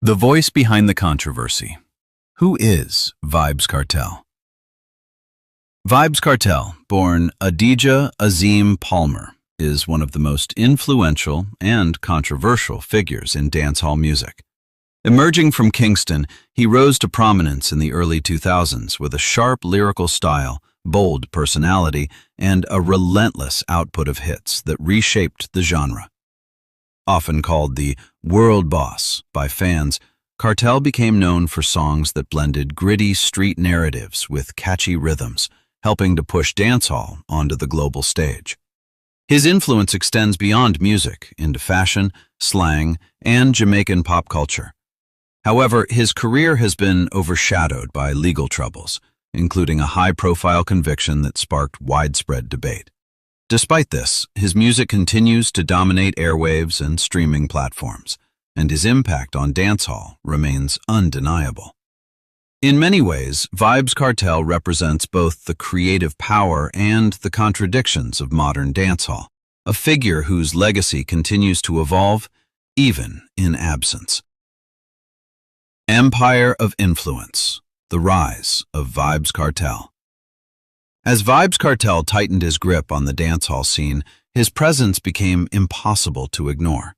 The voice behind the controversy. Who is Vybz Kartel? Vybz Kartel, born Adidja Azim Palmer, is one of the most influential and controversial figures in dancehall music. Emerging from Kingston, he rose to prominence in the early 2000s with a sharp lyrical style, bold personality, and a relentless output of hits that reshaped the genre. Often called the Worl Boss by fans, Kartel became known for songs that blended gritty street narratives with catchy rhythms, helping to push dancehall onto the global stage. His influence extends beyond music into fashion, slang, and Jamaican pop culture. However, his career has been overshadowed by legal troubles, including a high-profile conviction that sparked widespread debate. Despite this, his music continues to dominate airwaves and streaming platforms, and his impact on dancehall remains undeniable. In many ways, Vybz Kartel represents both the creative power and the contradictions of modern dancehall, a figure whose legacy continues to evolve, even in absence. Empire of Influence: The Rise of Vybz Kartel. As Vybz Kartel tightened his grip on the dancehall scene, his presence became impossible to ignore.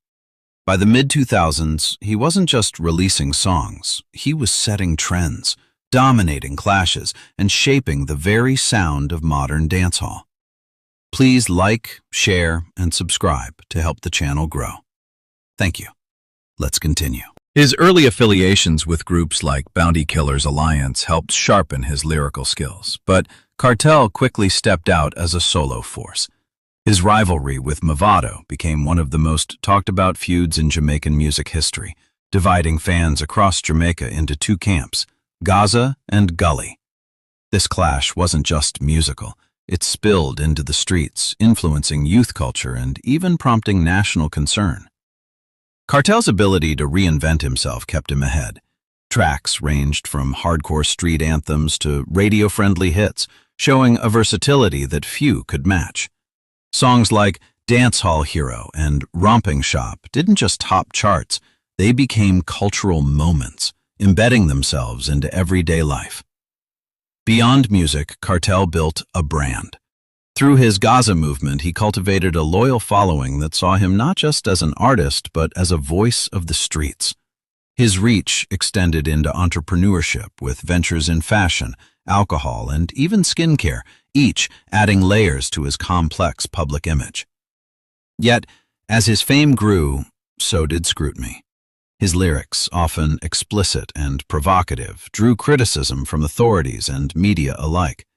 By the mid-2000s, he wasn't just releasing songs, he was setting trends, dominating clashes, and shaping the very sound of modern dancehall. Please like, share, and subscribe to help the channel grow. Thank you. Let's continue. His early affiliations with groups like Bounty Killers Alliance helped sharpen his lyrical skills, but Kartel quickly stepped out as a solo force. His rivalry with Mavado became one of the most talked-about feuds in Jamaican music history, dividing fans across Jamaica into two camps, Gaza and Gully. This clash wasn't just musical. It spilled into the streets, influencing youth culture and even prompting national concern. Kartel's ability to reinvent himself kept him ahead. Tracks ranged from hardcore street anthems to radio-friendly hits, showing a versatility that few could match. Songs like Dancehall Hero and Romping Shop didn't just top charts, they became cultural moments, embedding themselves into everyday life. Beyond music, Kartel built a brand. Through his Gaza movement, he cultivated a loyal following that saw him not just as an artist, but as a voice of the streets. His reach extended into entrepreneurship with ventures in fashion, alcohol, and even skincare, each adding layers to his complex public image. Yet, as his fame grew, so did scrutiny. His lyrics, often explicit and provocative, drew criticism from authorities and media alike.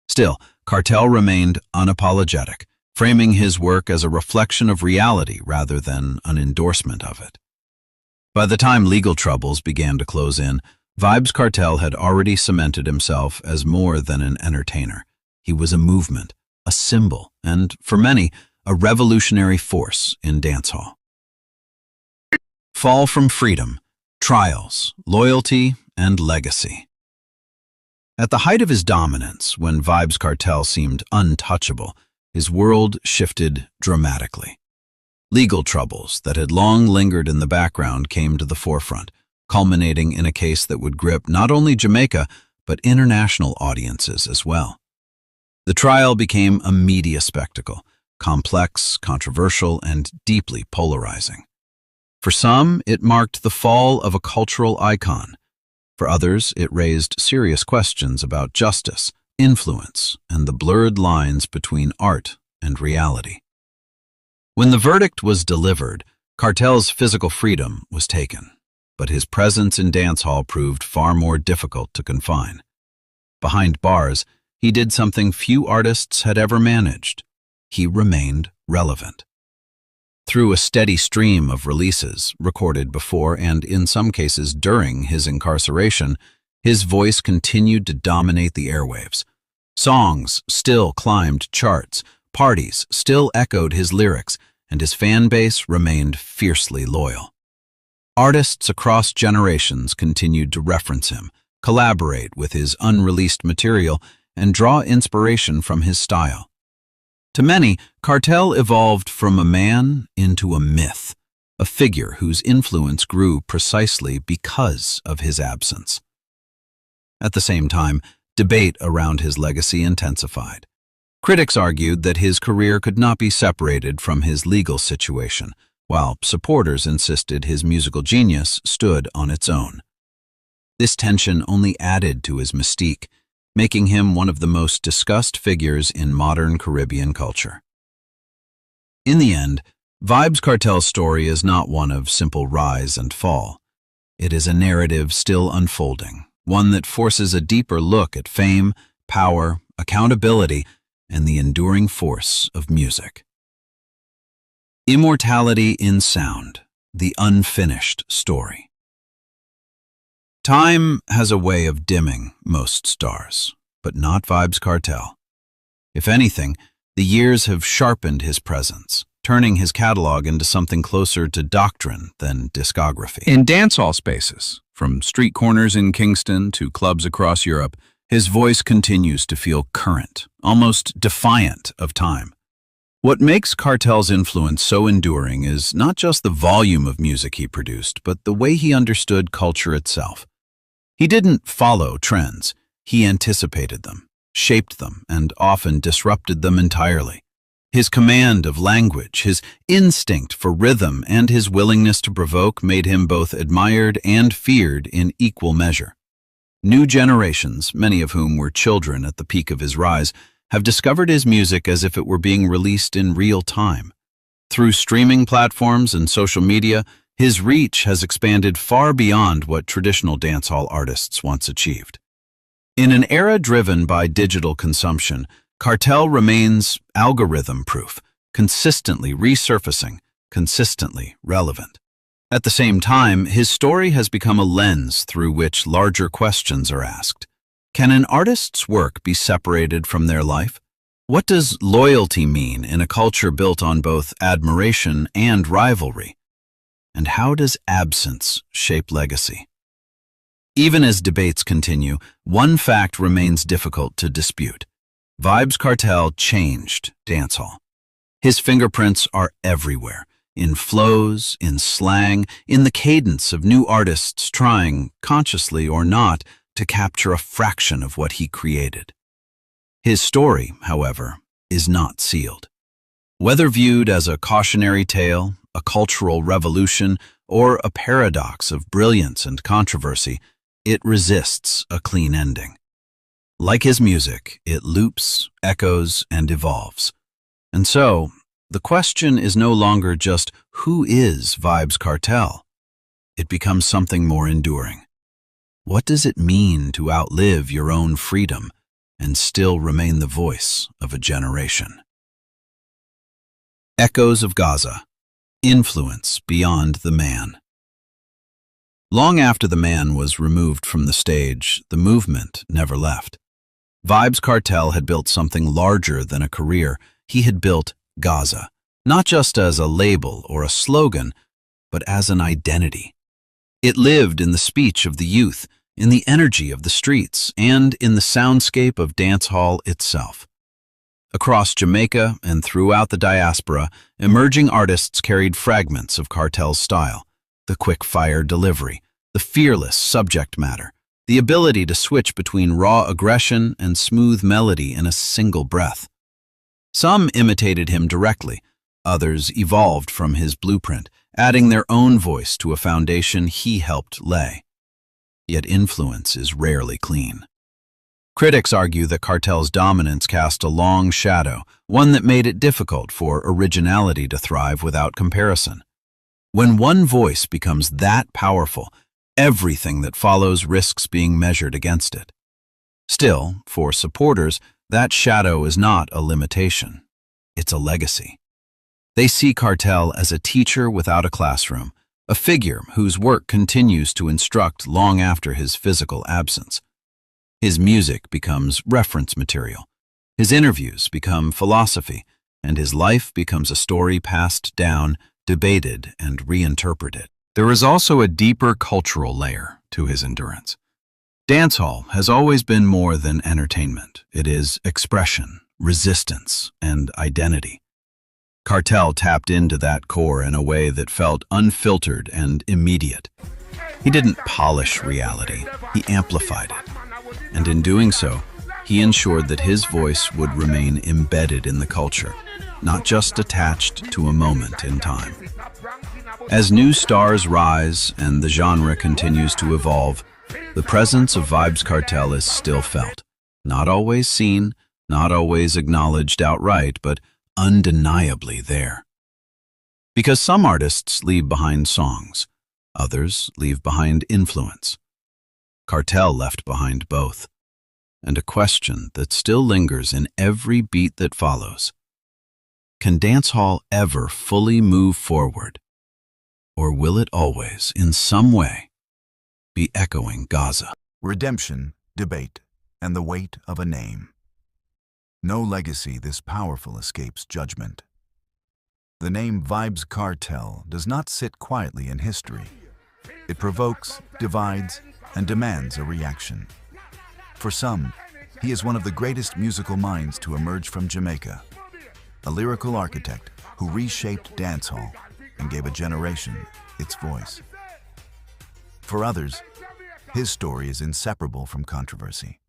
Still, Kartel remained unapologetic, framing his work as a reflection of reality rather than an endorsement of it. By the time legal troubles began to close in, Vybz Kartel had already cemented himself as more than an entertainer. He was a movement, a symbol, and, for many, a revolutionary force in dancehall. Fall from freedom, trials, loyalty, and legacy. At the height of his dominance, when Vybz Kartel seemed untouchable, his world shifted dramatically. Legal troubles that had long lingered in the background came to the forefront, culminating in a case that would grip not only Jamaica, but international audiences as well. The trial became a media spectacle, complex, controversial, and deeply polarizing. For some, it marked the fall of a cultural icon. For others, it raised serious questions about justice, influence, and the blurred lines between art and reality. When the verdict was delivered, Kartel's physical freedom was taken, but his presence in dancehall proved far more difficult to confine. Behind bars, he did something few artists had ever managed. He remained relevant. Through a steady stream of releases, recorded before and in some cases during his incarceration, his voice continued to dominate the airwaves. Songs still climbed charts, parties still echoed his lyrics, and his fan base remained fiercely loyal. Artists across generations continued to reference him, collaborate with his unreleased material, and draw inspiration from his style. To many, Kartel evolved from a man into a myth, a figure whose influence grew precisely because of his absence. At the same time, debate around his legacy intensified. Critics argued that his career could not be separated from his legal situation, while supporters insisted his musical genius stood on its own. This tension only added to his mystique, making him one of the most discussed figures in modern Caribbean culture. In the end, Vybz Kartel's story is not one of simple rise and fall. It is a narrative still unfolding, one that forces a deeper look at fame, power, accountability, and the enduring force of music. Immortality in sound, the unfinished story. Time has a way of dimming most stars, but not Vybz Kartel. If anything, the years have sharpened his presence, turning his catalog into something closer to doctrine than discography. In dancehall spaces, from street corners in Kingston to clubs across Europe, his voice continues to feel current, almost defiant of time. What makes Kartel's influence so enduring is not just the volume of music he produced, but the way he understood culture itself. He didn't follow trends, he anticipated them, shaped them, and often disrupted them entirely. His command of language, his instinct for rhythm, and his willingness to provoke made him both admired and feared in equal measure. New generations, many of whom were children at the peak of his rise, have discovered his music as if it were being released in real time. Through streaming platforms and social media, his reach has expanded far beyond what traditional dancehall artists once achieved. In an era driven by digital consumption, Kartel remains algorithm-proof, consistently resurfacing, consistently relevant. At the same time, his story has become a lens through which larger questions are asked. Can an artist's work be separated from their life? What does loyalty mean in a culture built on both admiration and rivalry? And how does absence shape legacy? Even as debates continue, one fact remains difficult to dispute. Vybz Kartel changed dancehall. His fingerprints are everywhere, in flows, in slang, in the cadence of new artists trying, consciously or not, to capture a fraction of what he created. His story, however, is not sealed. Whether viewed as a cautionary tale, a cultural revolution, or a paradox of brilliance and controversy, it resists a clean ending. Like his music, it loops, echoes, and evolves. And so, the question is no longer just who is Vybz Kartel? It becomes something more enduring. What does it mean to outlive your own freedom and still remain the voice of a generation? Echoes of Gaza. Influence beyond the man. Long after the man was removed from the stage, the movement never left. Vybz Kartel had built something larger than a career. He had built Gaza, not just as a label or a slogan, but as an identity. It lived in the speech of the youth, in the energy of the streets, and in the soundscape of dancehall itself. Across Jamaica and throughout the diaspora, emerging artists carried fragments of Kartel's style, the quick-fire delivery, the fearless subject matter, the ability to switch between raw aggression and smooth melody in a single breath. Some imitated him directly, others evolved from his blueprint, adding their own voice to a foundation he helped lay. Yet influence is rarely clean. Critics argue that Kartel's dominance cast a long shadow, one that made it difficult for originality to thrive without comparison. When one voice becomes that powerful, everything that follows risks being measured against it. Still, for supporters, that shadow is not a limitation. It's a legacy. They see Kartel as a teacher without a classroom, a figure whose work continues to instruct long after his physical absence. His music becomes reference material, his interviews become philosophy, and his life becomes a story passed down, debated, and reinterpreted. There is also a deeper cultural layer to his endurance. Dancehall has always been more than entertainment. It is expression, resistance, and identity. Kartel tapped into that core in a way that felt unfiltered and immediate. He didn't polish reality, he amplified it. And in doing so, he ensured that his voice would remain embedded in the culture, not just attached to a moment in time. As new stars rise and the genre continues to evolve, the presence of Vybz Kartel is still felt. Not always seen, not always acknowledged outright, but undeniably there. Because some artists leave behind songs, others leave behind influence. Kartel left behind both, and a question that still lingers in every beat that follows. Can dancehall ever fully move forward? Or will it always, in some way, be echoing Gaza? Redemption, debate, and the weight of a name. No legacy this powerful escapes judgment. The name Vybz Kartel does not sit quietly in history. It provokes, divides, and demands a reaction. For some, he is one of the greatest musical minds to emerge from Jamaica, a lyrical architect who reshaped dancehall and gave a generation its voice. For others, his story is inseparable from controversy,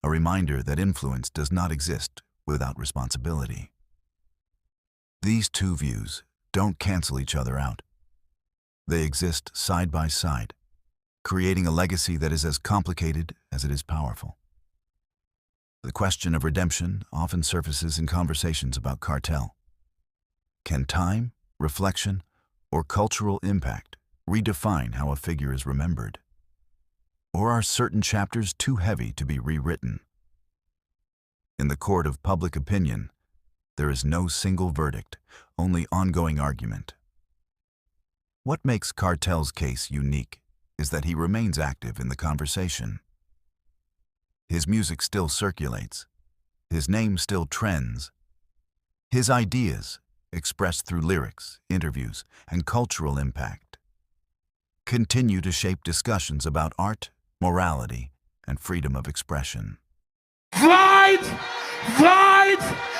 a reminder that influence does not exist without responsibility. These two views don't cancel each other out. They exist side by side, creating a legacy that is as complicated as it is powerful. The question of redemption often surfaces in conversations about Kartel. Can time, reflection, or cultural impact redefine how a figure is remembered? Or are certain chapters too heavy to be rewritten? In the court of public opinion, there is no single verdict, only ongoing argument. What makes Kartel's case unique is that he remains active in the conversation. His music still circulates, his name still trends. His ideas, expressed through lyrics, interviews, and cultural impact, continue to shape discussions about art, morality, and freedom of expression. Vybz! Vybz!